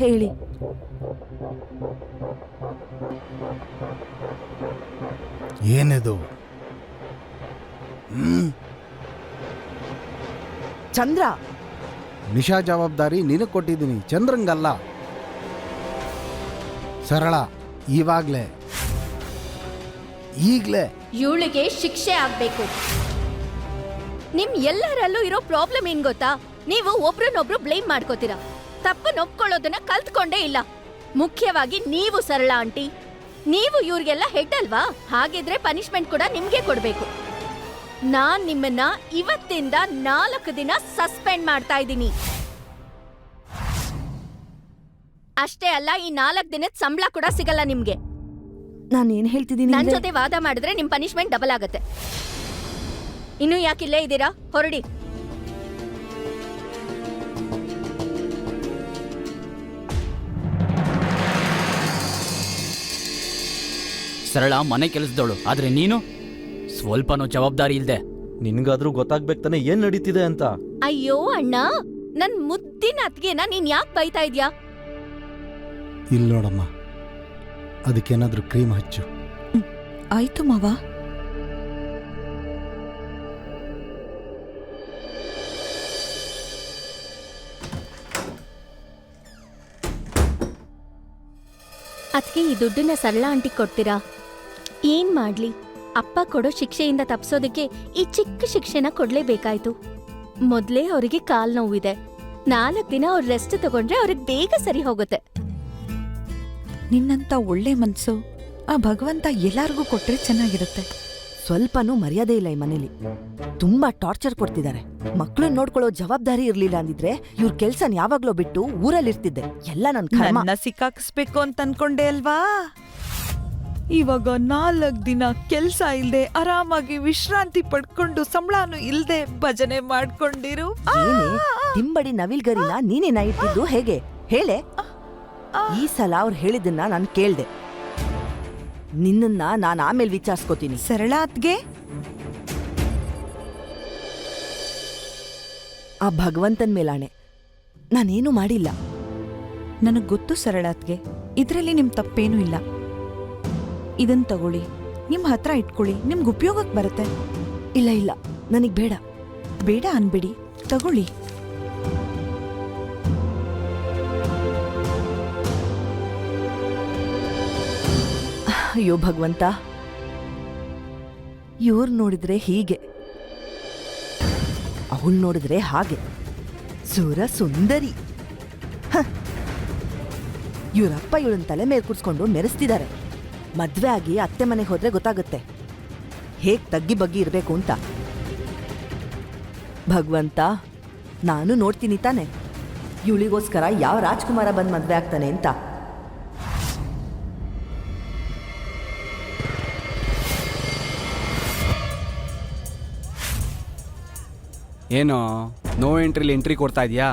ಹೇಳಿ. ಏನಿದು? ಚಂದ್ರ, ನಿಶಾ ಜವಾಬ್ದಾರಿ ನಿನಗೆ ಕೊಟ್ಟಿದ್ದೀನಿ, ಚಂದ್ರಂಗಲ್ಲ. ಸರಳ, ಈಗಲೇ ಇವಳಿಗೆ ಶಿಕ್ಷೆ ಆಗ್ಬೇಕು. ನಿಮ್ ಎಲ್ಲರಲ್ಲೂ ಇರೋ ಪ್ರಾಬ್ಲಮ್ ಏನ್ ಗೊತ್ತಾ? ನೀವು ಒಬ್ರನ್ನೊಬ್ರು ಬ್ಲೇಮ್ ಮಾಡ್ಕೋತೀರಾ. ತಪ್ಪನ್ನು ಒಪ್ಕೊಳ್ಳೋದನ್ನ ಕಲ್ತ್ಕೊಂಡೇ ಇಲ್ಲ. ಮುಖ್ಯವಾಗಿ ನೀವು ಸರಳ ಆಂಟಿ, ನೀವು ಇವ್ರಿಗೆಲ್ಲ ಹೆಡ್ ಅಲ್ವಾ? ಹಾಗಿದ್ರೆ ಪನಿಷ್ಮೆಂಟ್ ಕೂಡ ನಿಮ್ಗೆ ಕೊಡ್ಬೇಕು. ನಾನ್ ನಿಮ್ಮನ್ನ ಇವತ್ತಿಂದ 4 ದಿನ ಸಸ್ಪೆಂಡ್ ಮಾಡ್ತಾ ಇದ್ದೀನಿ. ಅಷ್ಟೇ ಅಲ್ಲ, ಈ 4 ದಿನದ ಸಂಬಳ ಕೂಡ ಸಿಗಲ್ಲ ನಿಮ್ಗೆ. ನಾನು ಏನ್ ಹೇಳ್ತಿದ್ದೀನಿ ನನ್ ಜೊತೆ ವಾದ ಮಾಡಿದ್ರೆ ನಿಮ್ ಪನಿಷ್ಮೆಂಟ್ ಡಬಲ್ ಆಗತ್ತೆ. ಇನ್ನು ಯಾಕಿಲ್ಲೇ ಇದ್ದೀರಾ? ಹೊರಡಿ. ಸರಳ ಮನೆ ಕೆಲಸದವಳು, ಆದ್ರೆ ನೀನು ಸ್ವಲ್ಪನೂ ಜವಾಬ್ದಾರಿ ಇಲ್ದೆ. ನಿನ್ಗಾದ್ರೂ ಗೊತ್ತಾಗ್ಬೇಕು ತಾನೆ ಏನ್ ನಡೀತಿದೆ ಅಂತ. ಅಯ್ಯೋ ಅಣ್ಣ, ನನ್ ಮುದ್ದಿನ ಅತ್ಗೆನ ನೀನ್ ಯಾಕೆ ಬೈತಾ ಇದ್ಯಾ? ಇಲ್ಲಿ ನೋಡಮ್ಮ, ಅದಕ್ಕೇನಾದ್ರೂ ಕ್ರೀಮ್ ಹಚ್ಚು. ಆಯ್ತು ಮಾವ. ಅದ್ಕೆ ಈ ದುಡ್ಡನ್ನ ಸರಳ ಆಂಟಿ ಕೊಡ್ತೀರಾ? ಏನ್ ಮಾಡ್ಲಿ, ಅಪ್ಪ ಕೊಡೋ ಶಿಕ್ಷೆಯಿಂದ ತಪ್ಸೋದಕ್ಕೆ ಈ ಚಿಕ್ಕ ಶಿಕ್ಷೆನ ಕೊಡ್ಲೇಬೇಕಾಯ್ತು. ಮೊದ್ಲೇ ಅವರಿಗೆ ಕಾಲ್ ನೋವಿದೆ. 4 ದಿನ ಅವ್ರ ರೆಸ್ಟ್ ತಗೊಂಡ್ರೆ ಅವ್ರಿಗೆ ಬೇಗ ಸರಿ ಹೋಗುತ್ತೆ. ನಿನ್ನಂತ ಒಳ್ಳೆ ಮನ್ಸು ಆ ಭಗವಂತ ಎಲ್ಲಾರ್ಗೂ ಕೊಟ್ರೆ ಚೆನ್ನಾಗಿರುತ್ತೆ. ಸ್ವಲ್ಪನೂ ಮರ್ಯಾದೆ ಇಲ್ಲ ಈ ಮನೇಲಿ. ತುಂಬಾ ಟಾರ್ಚರ್ ಕೊಡ್ತಿದ್ದಾರೆ. ಮಕ್ಳನ್ನ ನೋಡ್ಕೊಳ್ಳೋ ಜವಾಬ್ದಾರಿ ಇರ್ಲಿಲ್ಲ ಅಂದಿದ್ರೆ ಇವ್ರ ಕೆಲ್ಸನ್ ಯಾವಾಗ್ಲೋ ಬಿಟ್ಟು ಊರಲ್ಲಿರ್ತಿದ್ದೆ. ಎಲ್ಲ ನನ್ ಕರ್ಮ. ನನ್ನ ಸಿಕ್ಕಾಕಿಸ್ಬೇಕು ಅಂತ ಅನ್ಕೊಂಡೆ ಅಲ್ವಾ? ಇವಾಗ 4 ದಿನ ಕೆಲ್ಸ ಇಲ್ದೆ ಆರಾಮಾಗಿ ವಿಶ್ರಾಂತಿ ಪಡ್ಕೊಂಡು ಸಂಬಳನೂ ಇಲ್ದೆ ಭಜನೆ ಮಾಡ್ಕೊಂಡಿರು. ಏನೇ ತಿಂಬಡಿ ನವಿಲ್ಗರಿನ ನೀನೇನ ಇಟ್ಟಿದ್ದು ಹೇಗೆ ಹೇಳೆ? ಈ ಸಲ ಅವ್ರು ಹೇಳಿದ್ದನ್ನ ನಾನು ಕೇಳ್ದೆ. ನಿನ್ನನ್ನ ನಾನು ಆಮೇಲೆ ವಿಚಾರಿಸ್ಕೋತೀನಿ. ಸರಳ ಅತ್ಗೆ, ಆ ಭಗವಂತನ್ ಮೇಲಾಣೆ ನಾನೇನು ಮಾಡಿಲ್ಲ. ನನಗ್ ಗೊತ್ತು ಸರಳ ಅತ್ಗೆ, ಇದ್ರಲ್ಲಿ ನಿಮ್ ತಪ್ಪೇನೂ ಇಲ್ಲ. ಇದನ್ ತಗೊಳ್ಳಿ, ನಿಮ್ ಹತ್ರ ಇಟ್ಕೊಳ್ಳಿ, ನಿಮ್ಗೆ ಉಪಯೋಗಕ್ಕೆ ಬರುತ್ತೆ. ಇಲ್ಲ ಇಲ್ಲ, ನನಗ್ ಬೇಡ. ಬೇಡ ಅನ್ಬಿಡಿ, ತಗೊಳ್ಳಿ. ಅಯ್ಯೋ ಭಗವಂತ, ಇವ್ರು ನೋಡಿದ್ರೆ ಹೀಗೆ, ಅವಳು ನೋಡಿದ್ರೆ ಹಾಗೆ. ಸುರ ಸುಂದರಿ. ಇವರಪ್ಪ ಇವಳನ್ನ ತಲೆ ಮೇಲೆ ಕೂರ್ಸ್ಕೊಂಡು ಮೆರೆಸ್ತಿದ್ದಾರೆ. ಮದ್ವೆ ಆಗಿ ಅತ್ತೆ ಮನೆಗೆ ಹೋದ್ರೆ ಗೊತ್ತಾಗುತ್ತೆ ಹೇಗ್ ತಗ್ಗಿ ಬಗ್ಗಿ ಇರ್ಬೇಕು ಅಂತ. ಭಗವಂತ, ನಾನು ನೋಡ್ತೀನಿ ತಾನೆ ಇವಳಿಗೋಸ್ಕರ ಯಾವ ರಾಜ್ಕುಮಾರ ಬಂದ್ ಮದ್ವೆ ಆಗ್ತಾನೆ ಅಂತ. ಏನೋ ನೋ ಎಂಟ್ರಿಲಿ ಎಂಟ್ರಿ ಕೊಡ್ತಾ ಇದೆಯಾ?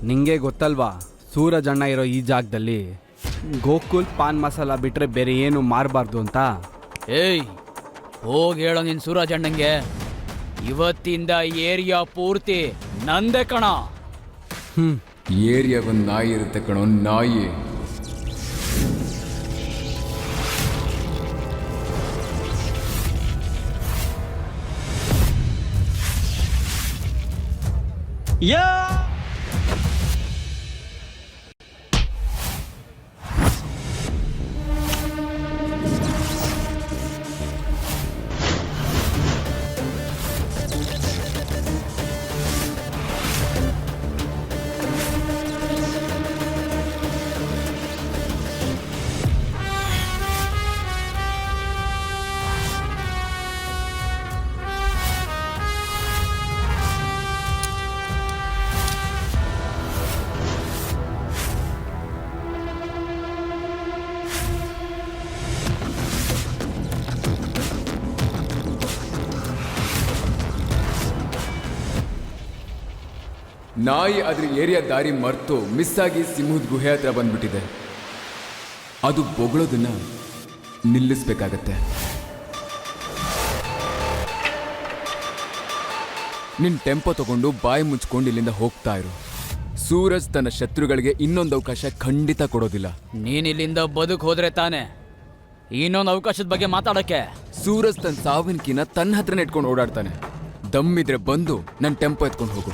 ನಿಂಗೆ ಗೊತ್ತಲ್ವಾ ಸೂರಜ್ ಅಣ್ಣ ಇರೋ ಈ ಜಾಗದಲ್ಲಿ ಗೋಕುಲ್ ಪಾನ್ ಮಸಾಲ ಬಿಟ್ರೆ ಬೇರೆ ಏನು ಮಾರಬಾರ್ದು ಅಂತ. ಏಯ್, ಹೋಗಿ ಹೇಳೋ ನಿನ್ ಸೂರಜ್ ಅಣ್ಣಂಗೆ, ಇವತ್ತಿಂದ ಏರಿಯಾ ಪೂರ್ತಿ ನಂದೇ ಕಣ. ಏರಿಯಾಗೊಂದು ನಾಯಿ ಇರುತ್ತೆ ಕಣೋ, ನಾಯಿ. ಯಾ ನಾಯಿ ಅದ್ರ ಏರಿಯಾ ದಾರಿ ಮರ್ತು ಮಿಸ್ ಆಗಿ ಸಿಂಹದ ಗುಹೆ ಹತ್ರ ಬಂದ್ಬಿಟ್ಟಿದೆ. ಅದು ಬೊಗಳೋದನ್ನ ನಿಲ್ಲಿಸ್ಬೇಕಾಗತ್ತೆ. ನಿನ್ ಟೆಂಪೋ ತಗೊಂಡು ಬಾಯಿ ಮುಚ್ಕೊಂಡು ಇಲ್ಲಿಂದ ಹೋಗ್ತಾ ಇರು. ಸೂರಜ್ ತನ್ನ ಶತ್ರುಗಳಿಗೆ ಇನ್ನೊಂದು ಅವಕಾಶ ಖಂಡಿತ ಕೊಡೋದಿಲ್ಲ. ನೀನಿಲ್ಲಿಂದ ಬದುಕ್ ಹೋದ್ರೆ ತಾನೆ ಇನ್ನೊಂದು ಅವಕಾಶದ ಬಗ್ಗೆ ಮಾತಾಡಕ್ಕೆ. ಸೂರಜ್ ತನ್ನ ಸಾವಿನಕಿನ ತನ್ನ ಹತ್ರನೇ ಇಟ್ಕೊಂಡು ಓಡಾಡ್ತಾನೆ. ದಮ್ಮಿದ್ರೆ ಬಂದು ನನ್ನ ಟೆಂಪೋ ಎತ್ಕೊಂಡು ಹೋಗು.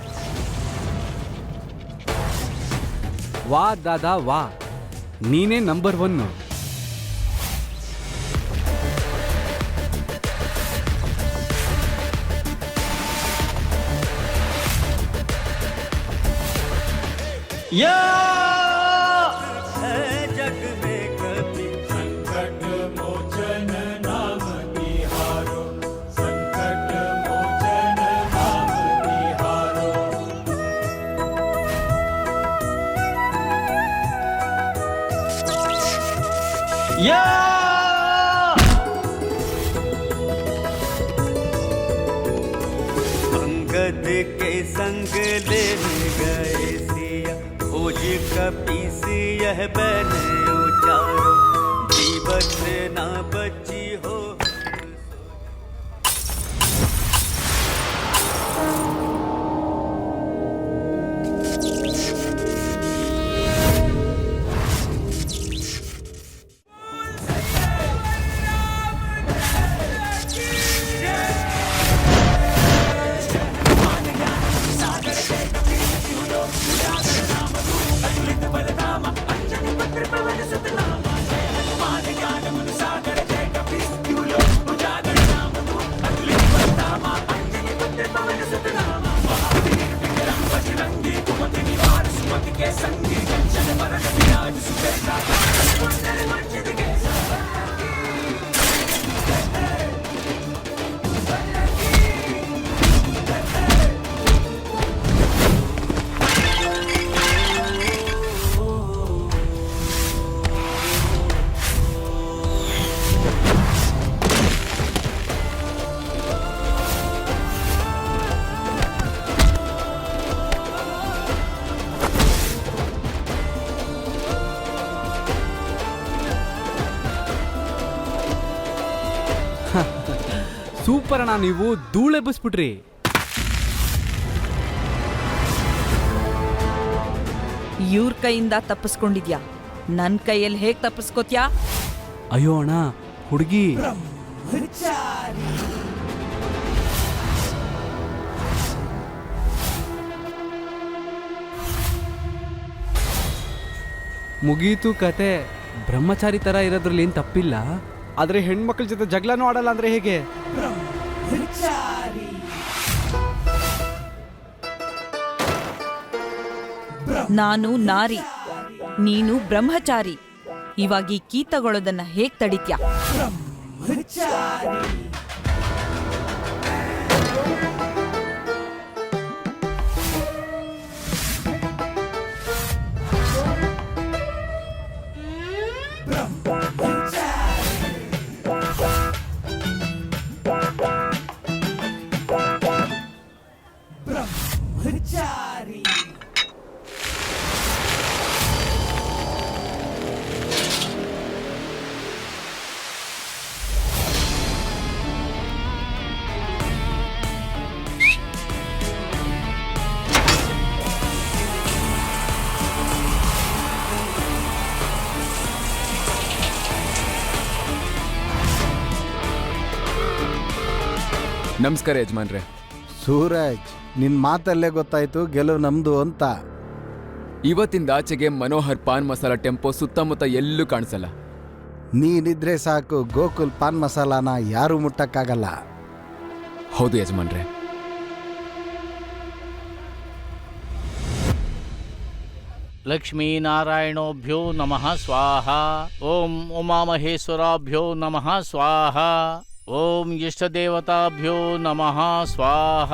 ವಾ ದಾದಾ ವಾ, ನೀನೇ ನಂಬರ್ 1. अंगद के संग लेने गए सिया, खोज कपी से यह बन उचारो, जीवत ना बची हो. ಸೂಪರ್ ಅಣ್ಣ, ನೀವು ಧೂಳೆ ಬಸ್ಬಿಟ್ರಿ. ಇವ್ರ ಕೈಯಿಂದ ತಪ್ಪಿಸ್ಕೊಂಡಿದ್ಯಾ, ನನ್ ಕೈಯಲ್ಲಿ ಹೇಗ್ ತಪ್ಪಿಸ್ಕೋತ್ಯಾ? ಅಯ್ಯೋ ಅಣ್ಣ, ಹುಡುಗಿ ಮುಗೀತು ಕತೆ. ಬ್ರಹ್ಮಚಾರಿ ತರ ಇರೋದ್ರಲ್ಲಿ ಏನ್ ತಪ್ಪಿಲ್ಲ, ಆದ್ರೆ ಹೆಣ್ಮಕ್ಳ ಜೊತೆ ಜಗಳನೂ ಆಡಲ್ಲ ಅಂದ್ರೆ ಹೇಗೆ? ನಾನು ನಾರಿ, ನೀನು ಬ್ರಹ್ಮಚಾರಿ. ಇವಾಗ ಈ ಕೀ ತಗೊಳ್ಳೋದನ್ನ ಹೇಗ್ ತಡಿತ್ಯಾ? ನಮಸ್ಕಾರ ಯಜಮಾನ್ರೆ. ಸೂರಜ್, ನಿನ್ ಮಾತಲ್ಲೇ ಗೊತ್ತಾಯ್ತು ಗೆಲುವು ನಮ್ದು ಅಂತ. ಇವತ್ತಿಂದ ಆಚೆಗೆ ಮನೋಹರ್ ಪಾನ್ ಮಸಾಲ ಟೆಂಪೋ ಸುತ್ತಮುತ್ತ ಎಲ್ಲೂ ಕಾಣಿಸಲ್ಲ. ನೀನಿದ್ರೆ ಸಾಕು, ಗೋಕುಲ್ ಪಾನ್ ಮಸಾಲಾನ ಯಾರು ಮುಟ್ಟಕ್ಕಾಗಲ್ಲ. ಹೌದು ಯಜಮಾನ್ರೆ. ಲಕ್ಷ್ಮೀನಾರಾಯಣೋಭ್ಯೋ ನಮಃ ಸ್ವಾಹ. ಓಂ ಉಮಾಮಹೇಶ್ವರಾಭ್ಯೋ ನಮಃ ಸ್ವಾಹ. ಓಂ ಇಷ್ಟದೇವತಾಭ್ಯೋ ನಮಃ ಸ್ವಾಹ.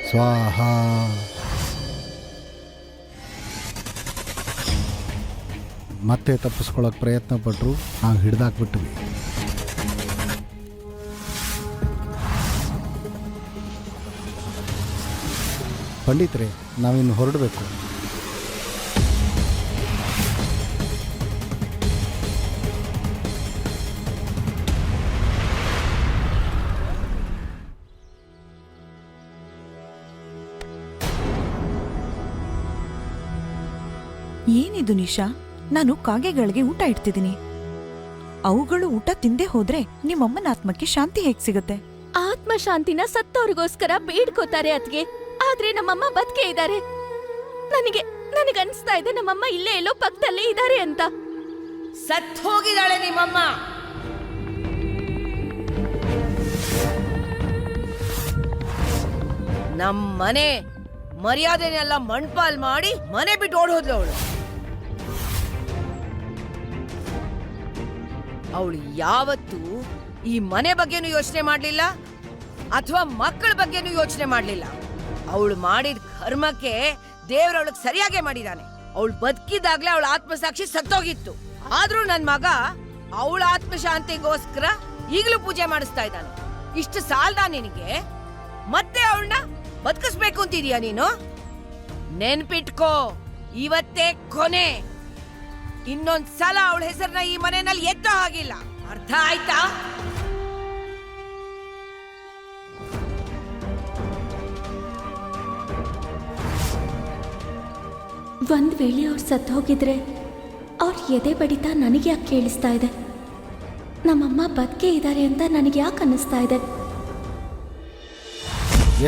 ಸ್ವಾಹ. ಮತ್ತೆ ತಪ್ಪಿಸ್ಕೊಳ್ಳೋಕೆ ಪ್ರಯತ್ನ ಪಟ್ಟರು, ನಾವು ಹಿಡ್ದಾಕ್ಬಿಟ್ವಿ. ಪಂಡಿತ್ರೆ, ನಾವಿನ್ನು ಹೊರಡಬೇಕು. ಏನಿದು ನಿಶಾ? ನಾನು ಕಾಗೆಗಳಿಗೆ ಊಟ ಇಡ್ತಿದ್ದೀನಿ. ಅವುಗಳು ಊಟ ತಿಂದೇ ಹೋದ್ರೆ ನಿಮ್ಮಮ್ಮನ ಆತ್ಮಕ್ಕೆ ಶಾಂತಿ ಹೇಗ್ ಸಿಗುತ್ತೆ? ಆತ್ಮ ಶಾಂತಿನ ಸತ್ತವ್ರಿಗೋಸ್ಕರ ಬೇಡ್ಕೋತಾರೆ ಅದ್ಗೆ. ಆದ್ರೆ ನಮ್ಮಮ್ಮ ಬದುಕೆ ಇದ್ದಾರೆ. ನನಗನ್ಸ್ತಾ ಇದೆ ನಮ್ಮಮ್ಮ ಇಲ್ಲೇ ಎಲ್ಲೋ ಪಕ್ಕದಲ್ಲೇ ಇದ್ದಾರೆ ಅಂತ. ಸತ್ ಹೋಗಿದ್ದಾಳೆ ನಿಮ್ಮಮ್ಮ. ನಮ್ ಮನೆ ಮರ್ಯಾದೆನೆಲ್ಲ ಮಣ್ಪಾಲ್ ಮಾಡಿ ಮನೆ ಬಿಟ್ಟು ಓಡ್ ಹೋದ್ಲು ಅವಳು. ಅವಳು ಯಾವತ್ತೂ ಈ ಮನೆ ಬಗ್ಗೆನೂ ಯೋಚನೆ ಮಾಡ್ಲಿಲ್ಲ ಅಥವಾ ಮಕ್ಕಳ ಬಗ್ಗೆನೂ ಯೋಚನೆ ಮಾಡ್ಲಿಲ್ಲ. ಅವಳು ಮಾಡಿದ ಕರ್ಮಕ್ಕೆ ದೇವ್ರವಳಿಗೆ ಸರಿಯಾಗೇ ಮಾಡಿದಾನೆ. ಅವಳು ಬದುಕಿದಾಗ್ಲೇ ಅವಳ ಆತ್ಮಸಾಕ್ಷಿ ಸತ್ತೋಗಿತ್ತು. ಆದ್ರೂ ನನ್ ಮಗ ಅವಳ ಆತ್ಮಶಾಂತಿಗೋಸ್ಕರ ಈಗಲೂ ಪೂಜೆ ಮಾಡಿಸ್ತಾ ಇದ್ದಾನೆ. ಇಷ್ಟು ಸಾಲ್ದ ನಿನಗೆ? ಮತ್ತೆ ಅವಳನ್ನ ಬದುಕಿಸ್ಬೇಕು ಅಂತಿದೀಯ ನೀನು? ನೆನ್ಪಿಟ್ಕೋ, ಇವತ್ತೇ ಕೊನೆ. ಇನ್ನೊಂದ್ ಸಲ ಅವಳ ಹೆಸರನ್ನ ಈ ಮನೆಯಲ್ಲಿ ಎತ್ತೋ ಹಾಗಿಲ್ಲ. ಅರ್ಥ ಆಯ್ತಾ? ಒಂದ್ ವೇಳೆ ಅವ್ರು ಸತ್ತು ಹೋಗಿದ್ರೆ ಅವ್ರ ಎದೆ ಬಡಿತ ನನಗೆ ಯಾಕೆ ಕೇಳಿಸ್ತಾ ಇದೆ? ನಮ್ಮಮ್ಮ ಬದುಕೆ ಇದ್ದಾರೆ ಅಂತ ನನಗೆ ಯಾಕೆ ಅನ್ನಿಸ್ತಾ ಇದೆ?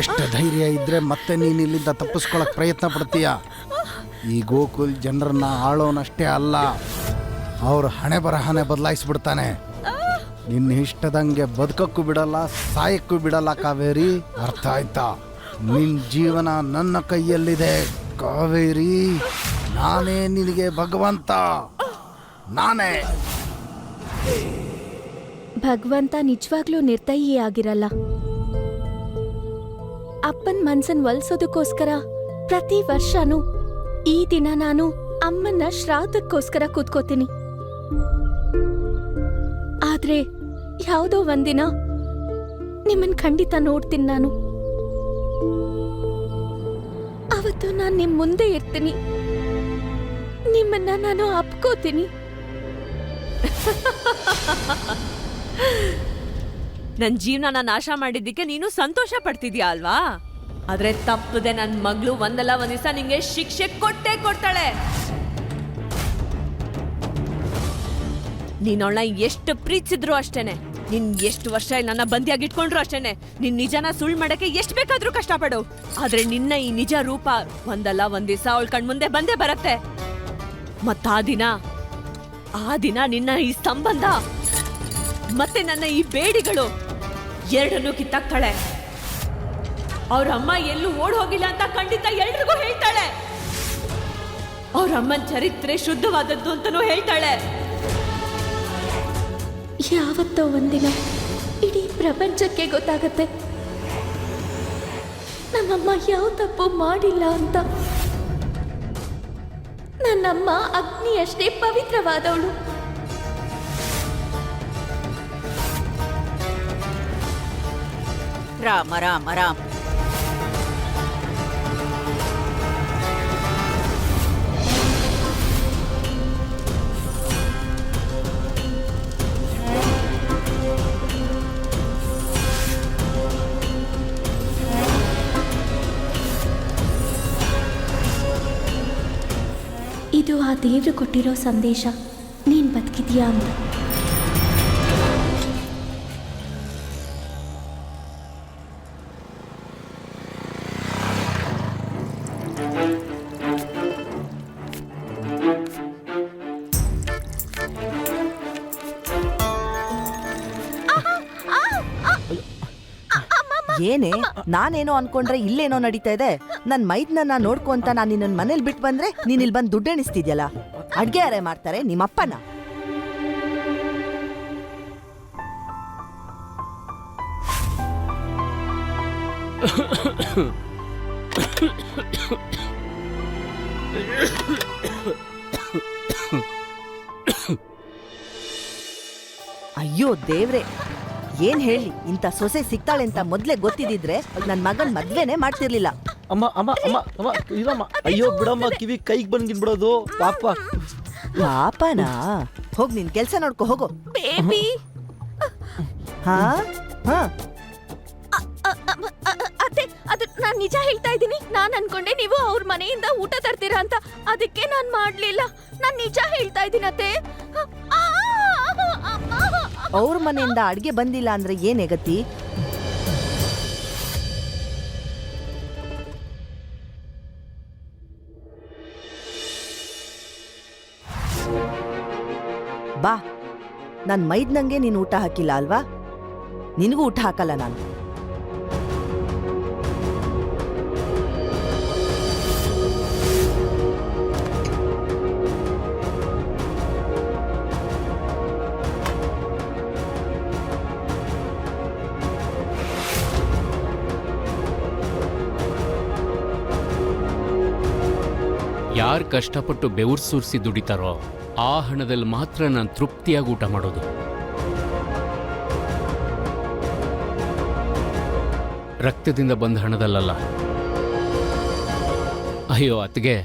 ಎಷ್ಟು ಧೈರ್ಯ ಇದ್ರೆ ಮತ್ತೆ ನೀನು ಇಲ್ಲಿಂದ ತಪ್ಪಿಸ್ಕೊಳಕ್ ಪ್ರಯತ್ನ ಪಡ್ತೀಯ? ಈ ಗೋಕುಲ್ ಜನರನ್ನ ಆಳೋನಷ್ಟೇ ಅಲ್ಲ, ಅವ್ರ ಹಣೆ ಬರಹನೆ ಬದಲಾಯಿಸ್ಬಿಡ್ತಾನೆ. ನಿನ್ನ ಇಷ್ಟದಂಗೆ ಬದುಕಕ್ಕೂ ಬಿಡಲ್ಲ, ಸಾಯಕ್ಕೂ ಬಿಡಲ್ಲ ಕಾವೇರಿ. ಅರ್ಥ ಆಯ್ತಾ? ನಿನ್ ಜೀವನ ನನ್ನ ಕೈಯಲ್ಲಿದೆ ಕಾವೇರಿ. ನಾನೇ ನಿನಗೆ ಭಗವಂತ, ನಾನೇ. ಭಗವಂತ ನಿಜವಾಗ್ಲೂ ನಿರ್ದಯಿ ಆಗಿರಲ್ಲ. ಅಪ್ಪನ್ ಮನ್ಸನ್ ಒಲ್ಸೋದಕ್ಕೋಸ್ಕರ ಪ್ರತಿ ವರ್ಷನೂ ಈ ದಿನ ನಾನು ಅಮ್ಮನ್ನ ಶ್ರಾದ್ದಕ್ಕೋಸ್ಕರ ಕೂತ್ಕೋತೀನಿ. ಆದ್ರೆ ಯಾವುದೋ ಒಂದಿನ ನಿಮ್ಮನ್ ಖಂಡಿತ ನೋಡ್ತೀನಿ. ನಾನು ಅವತ್ತು ನಾನು ನಿಮ್ ಮುಂದೆ ಇರ್ತೀನಿ. ನಿಮ್ಮನ್ನ ನಾನು ಅಪ್ಕೋತೀನಿ. ನನ್ ಜೀವನ ನಾಶ ಮಾಡಿದ್ದಕ್ಕೆ ನೀನು ಸಂತೋಷ ಪಡ್ತಿದ್ಯಾ ಅಲ್ವಾ? ಆದ್ರೆ ತಪ್ಪದೆ ನನ್ ಮಗಳು ಒಂದಲ್ಲ ಒಂದ್ ದಿವಸ ನಿಂಗೆ ಶಿಕ್ಷೆ ಕೊಟ್ಟೇ ಕೊಡ್ತಾಳೆ. ನೀನವಳ ಎಷ್ಟು ಪ್ರೀತಿಸಿದ್ರು ಅಷ್ಟೇನೆ, ನಿನ್ ಎಷ್ಟು ವರ್ಷ ನನ್ನ ಬಂದಿಯಾಗಿಟ್ಕೊಂಡ್ರು ಅಷ್ಟೇನೆ, ನಿನ್ ನಿಜನ ಸುಳ್ಳು ಮಾಡಕ್ಕೆ ಎಷ್ಟ್ ಬೇಕಾದ್ರೂ ಕಷ್ಟಪಡು. ಆದ್ರೆ ನಿನ್ನ ಈ ನಿಜ ರೂಪ ಒಂದಲ್ಲ ಒಂದ್ ದಿವಸ ಅವಳ ಕಣ್ಮುಂದೆ ಬಂದೇ ಬರತ್ತೆ. ಮತ್ತ ಆ ದಿನ ನಿನ್ನ ಈ ಸಂಬಂಧ ಮತ್ತೆ ನನ್ನ ಈ ಬೇಡಿಗಳು ಎರಡನ್ನೂ ಕಿತ್ತಾಕ್ತಾಳೆ. ಅವ್ರ ಅಮ್ಮ ಎಲ್ಲೂ ಓಡ್ ಹೋಗಿಲ್ಲ ಅಂತ ಖಂಡಿತ ಎಲ್ರಿಗೂ ಹೇಳ್ತಾಳೆ. ಅವ್ರ ಅಮ್ಮನ ಚರಿತ್ರೆ ಶುದ್ಧವಾದದ್ದು ಅಂತಾನೂ ಹೇಳ್ತಾಳೆ. ಯಾವತ್ತೋ ಒಂದಿನ ಇಡೀ ಪ್ರಪಂಚಕ್ಕೆ ಗೊತ್ತಾಗತ್ತೆ ನಮ್ಮಮ್ಮ ಯಾವ ತಪ್ಪು ಮಾಡಿಲ್ಲ ಅಂತ. ನನ್ನಮ್ಮ ಅಗ್ನಿಯಷ್ಟೇ ಪವಿತ್ರವಾದವಳು. ರಾಮ ರಾಮ ರಾಮ. ಇದು ಆ ದೇವ್ರು ಕೊಟ್ಟಿರೋ ಸಂದೇಶ, ನೀನ್ ಬದುಕಿದ್ಯಾ ಅಂತ. ಏನೇ, ನಾನೇನೋ ಅನ್ಕೊಂಡ್ರೆ ಇಲ್ಲೇನೋ ನಡೀತಾ ಇದೆ. ನನ್ ಮೈದ್ನ ನೋಡ್ಕೊ ಅಂತ ನಾನು ನಿನ್ನ ಮನೇಲಿ ಬಿಟ್ಟು ಬಂದ್ರೆ ನೀನ್ ಇಲ್ಲಿ ಬಂದು ದುಡ್ಡು ಎಣಿಸ್ತಿದ್ಯಲ್ಲ. ಅಡ್ಗೆ ಯಾರೇ ಮಾಡ್ತಾರೆ, ನಿಮ್ಮಪ್ಪನ? ಅಯ್ಯೋ ದೇವ್ರೆ, ಏನ್ ಹೇಳಿ, ಇಂಥ ಸೊಸೆ ಸಿಗ್ತಾಳೆ ಅಂತ ಮೊದ್ಲೇ ಗೊತ್ತಿದ್ದಿದ್ರೆ ನನ್ ಮಗನ್ ಮದ್ವೆನೇ ಮಾಡ್ತಿರ್ಲಿಲ್ಲ. ಅಮ್ಮ ಅಮ್ಮ ಅಮ್ಮ ಅಮ್ಮ ಇರಮ್ಮ. ಅಯ್ಯೋ ಬಿಡಮ್ಮ, ಕಿವಿ ಕೈಗೆ ಬಂದ್ಗಿನ್ಬಿಡೋದು ಪಾಪ. ಪಾಪನಾ? ಹೋಗ್ ನಿನ್ ಕೆಲ್ಸ ನೋಡ್ಕೊ ಹೋಗೋ. ಬೇಬಿ ಹಾ ಹಾ ಅತ್ತೆ, ಅದು ನಾನ್ ನಿಜ ಹೇಳ್ತಾ ಇದ್ದೀನಿ. ನಾನ್ ಅನ್ಕೊಂಡೆ ನೀವು ಅವ್ರ ಮನೆಯಿಂದ ಊಟ ತರ್ತೀರಾ ಅಂತ, ಅದಕ್ಕೆ ನಾನ್ ಮಾಡ್ಲಿಲ್ಲ. ನಾನ್ ನಿಜ ಹೇಳ್ತಾ ಇದ್ದೀನಿ ಅತ್ತೆ. ಅವ್ರ ಮನೆಯಿಂದ ಅಡ್ಗೆ ಬಂದಿಲ್ಲ ಅಂದ್ರೆ ಏನೇ ಗತಿ? ಬಾ, ನನ್ ಮೈದ್ನಂಗೆ ನೀನು ಊಟ ಹಾಕಿಲ್ಲ ಅಲ್ವಾ? ನಿನಗೂ ಊಟ ಹಾಕಲ್ಲ ನಾನು. ಯಾರು ಕಷ್ಟಪಟ್ಟು ಬೆವರು ಸುರಿಸಿ ದುಡಿತಾರೋ ಆ ಹಣದಲ್ಲಿ ಮಾತ್ರ ನಾನು ತೃಪ್ತಿಯಾಗಿ ಊಟ ಮಾಡೋದು. ರಕ್ತದಿಂದ ಬಂದ ಹಣದಲ್ಲ. ಅಯ್ಯೋ ಅತ್ಗೆ,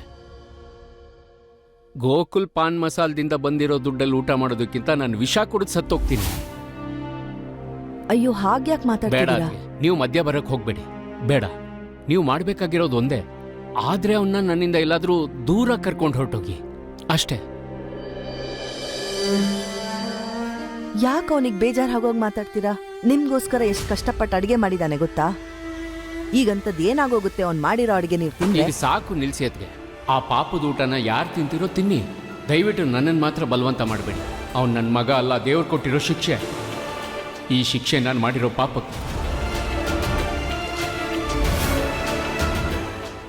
ಗೋಕುಲ್ ಪಾನ್ ಮಸಾಲದಿಂದ ಬಂದಿರೋ ದುಡ್ಡಲ್ಲಿ ಊಟ ಮಾಡೋದಕ್ಕಿಂತ ನಾನು ವಿಷ ಕುಡಿದು ಸತ್ತೋಗ್ತೀನಿ. ಅಯ್ಯೋ ಹಾಗ್ಯಾಕ್ ಬೇಡ ಮಾತಾಡ್ತೀರಾ? ಅತ್ಗೆ, ನೀವು ಮಧ್ಯ ಬರಕ್ ಹೋಗ್ಬೇಡಿ. ಬೇಡ, ನೀವು ಮಾಡ್ಬೇಕಾಗಿರೋದು ಒಂದೇ, ಆದ್ರೆ ಅವನ್ನ ನನ್ನಿಂದ ಎಲ್ಲಾದ್ರೂ ದೂರ ಕರ್ಕೊಂಡು ಹೊರಟೋಗಿ ಅಷ್ಟೇ. ಯಾಕೆ ಅವನಿಗೆ ಬೇಜಾರ್ ಆಗೋಗ್ ಮಾತಾಡ್ತೀರಾ? ನಿಮ್ಗೋಸ್ಕರ ಎಷ್ಟು ಕಷ್ಟಪಟ್ಟು ಅಡಿಗೆ ಮಾಡಿದಾನೆ ಗೊತ್ತಾ? ಈಗಂತದ್ ಏನಾಗೋಗುತ್ತೆ ಅವ್ನ್ ಮಾಡಿರೋ ಅಡಿಗೆ ನೀವು ತಿಂದ್ರೆ? ಈಗ ಸಾಕು ನಿಲ್ಸಿ ಅತ್ಗೆ. ಆ ಪಾಪದ ಊಟನ ಯಾರು ತಿಂತಿರೋ ತಿನ್ನಿ, ದಯವಿಟ್ಟು ನನ್ನನ್ನು ಮಾತ್ರ ಬಲವಂತ ಮಾಡಬೇಡಿ. ಅವ್ನು ನನ್ನ ಮಗ ಅಲ್ಲ, ದೇವ್ರು ಕೊಟ್ಟಿರೋ ಶಿಕ್ಷೆ. ಈ ಶಿಕ್ಷೆ ನಾನು ಮಾಡಿರೋ ಪಾಪಕ್ಕೆ.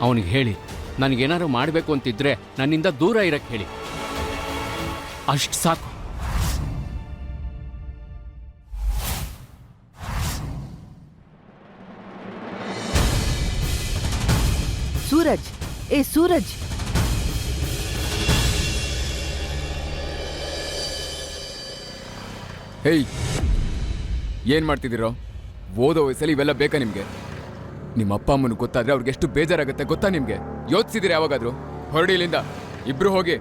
ಅವನಿಗೆ ಹೇಳಿ, ನನಗೇನಾದ್ರು ಮಾಡಬೇಕು ಅಂತಿದ್ರೆ ನನ್ನಿಂದ ದೂರ ಇರಕ್ಕೆ ಹೇಳಿ. ಅಷ್ಟು ಸಾಕು. ಸೂರಜ್, ಏ ಸೂರಜ್, ಹೇಯ್, ಏನು ಮಾಡ್ತಿದ್ದೀರೋ? ಓದೋ ವಯಸ್ಸಲ್ಲಿ ಇವೆಲ್ಲ ಬೇಕಾ ನಿಮಗೆ? ನಿಮ್ಮ ಅಪ್ಪ ಅಮ್ಮನಿಗೆ ಗೊತ್ತಾದ್ರೆ ಅವ್ರಿಗೆ ಎಷ್ಟು ಬೇಜಾರಾಗುತ್ತೆ ಗೊತ್ತಾ ನಿಮಗೆ? ಯೋಚಿಸಿದಿರಿ ಯಾವಾಗಾದ್ರೂ? ಹೊರಡಿ ಇಲ್ಲಿಂದ, ಇಬ್ರು ಹೋಗಿ.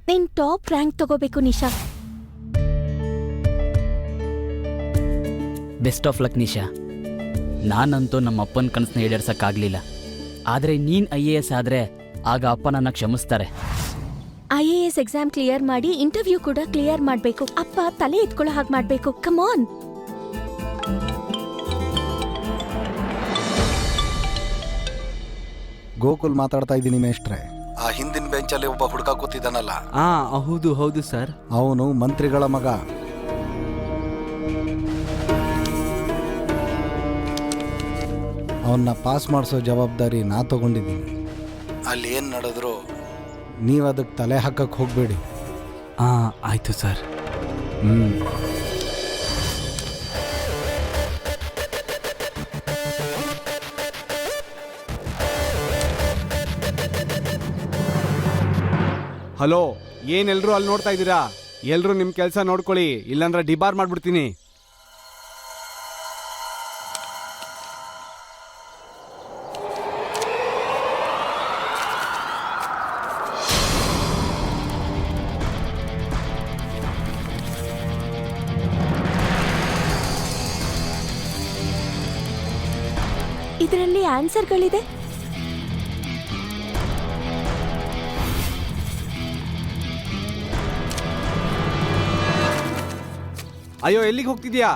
ನೀನ್ ಟಾಪ್ ರ್ಯಾಂಕ್ ತಗೋಬೇಕು Nisha. Best of luck Nisha. ನಾನಂತೂ ನಮ್ಮ ಅಪ್ಪನ ಕನಸನ್ನ ಈಡೇರ್ಸಕ್ಕಾಗಲಿಲ್ಲ, ಆದರೆ ನೀನು IAS ಆದರೆ ಆಗ ಅಪ್ಪ ನನ್ನ ಕ್ಷಮಿಸ್ತಾರೆ. IAS ಎಕ್ಸಾಮ್ ಕ್ಲಿಯರ್ ಮಾಡಿ ಇಂಟರ್ವ್ಯೂ ಕೂಡ ಕ್ಲಿಯರ್ ಮಾಡ್ಬೇಕು. ಅಪ್ಪ ತಲೆ ಎತ್ಕೊಳ್ಳೋ ಹಾಗೆ ಮಾಡ್ಬೇಕು. Come on. ಗೋಕುಲ್ ಮಾತಾಡ್ತಾ ಇದ್ದೀನಿ ಮೇಷ್ಟ್ರೆ. ಆ ಹಿಂದಿನ ಬೆಂಚಲ್ಲಿ ಒಬ್ಬ ಹುಡುಗ ಕೂತಿದ್ದಾನಲ್ಲ, ಹೌದು ಹೌದು ಸರ್. ಅವನು ಮಂತ್ರಿಗಳ ಮಗ. ಅವನ್ನ ಪಾಸ್ ಮಾಡಿಸೋ ಜವಾಬ್ದಾರಿ ನಾ ತಗೊಂಡಿದ್ದೀನಿ. ಅಲ್ಲಿ ಏನು ನಡೆದ್ರು ನೀವು ಅದಕ್ಕೆ ತಲೆ ಹಾಕಕ್ಕೆ ಹೋಗಬೇಡಿ. ಆಯ್ತು ಸರ್. ಹಲೋ, ಏನೆಲ್ಲರೂ ಅಲ್ಲಿ ನೋಡ್ತಾ ಇದ್ದೀರಾ? ಎಲ್ಲರೂ ನಿಮ್ಮ ಕೆಲಸ ನೋಡ್ಕೊಳ್ಳಿ, ಇಲ್ಲಾಂದ್ರೆ ಡಿಬಾರ್ ಮಾಡ್ಬಿಡ್ತೀನಿ. ಇದರಲ್ಲಿ ಆನ್ಸರ್ಗಳಿದೆ. ಅಯ್ಯೋ, ಎಲ್ಲಿಗೆ ಹೋಗ್ತಿದ್ಯಾ?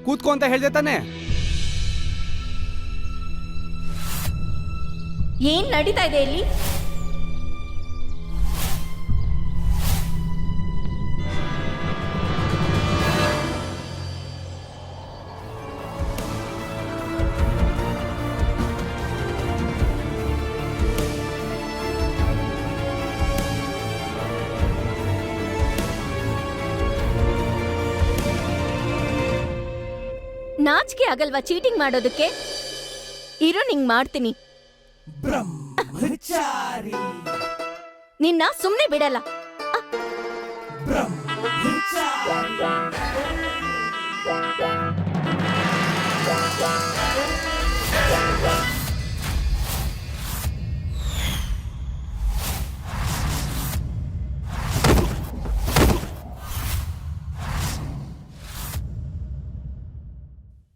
ಕೂತ್ಕೋ ಅಂತ ಹೇಳ್ದೆ ತಾನೆ? ಏನ್ ನಡೀತಾ ಇದೆ ಇಲ್ಲಿ? ನಾಚಿಕೆ ಆಗಲ್ವಾ ಚೀಟಿಂಗ್ ಮಾಡೋದಕ್ಕೆ? ಇರು, ನಿಂಗ್ ಮಾಡ್ತೀನಿ. ನಿನ್ನ ಸುಮ್ನೆ ಬಿಡಲ್ಲ.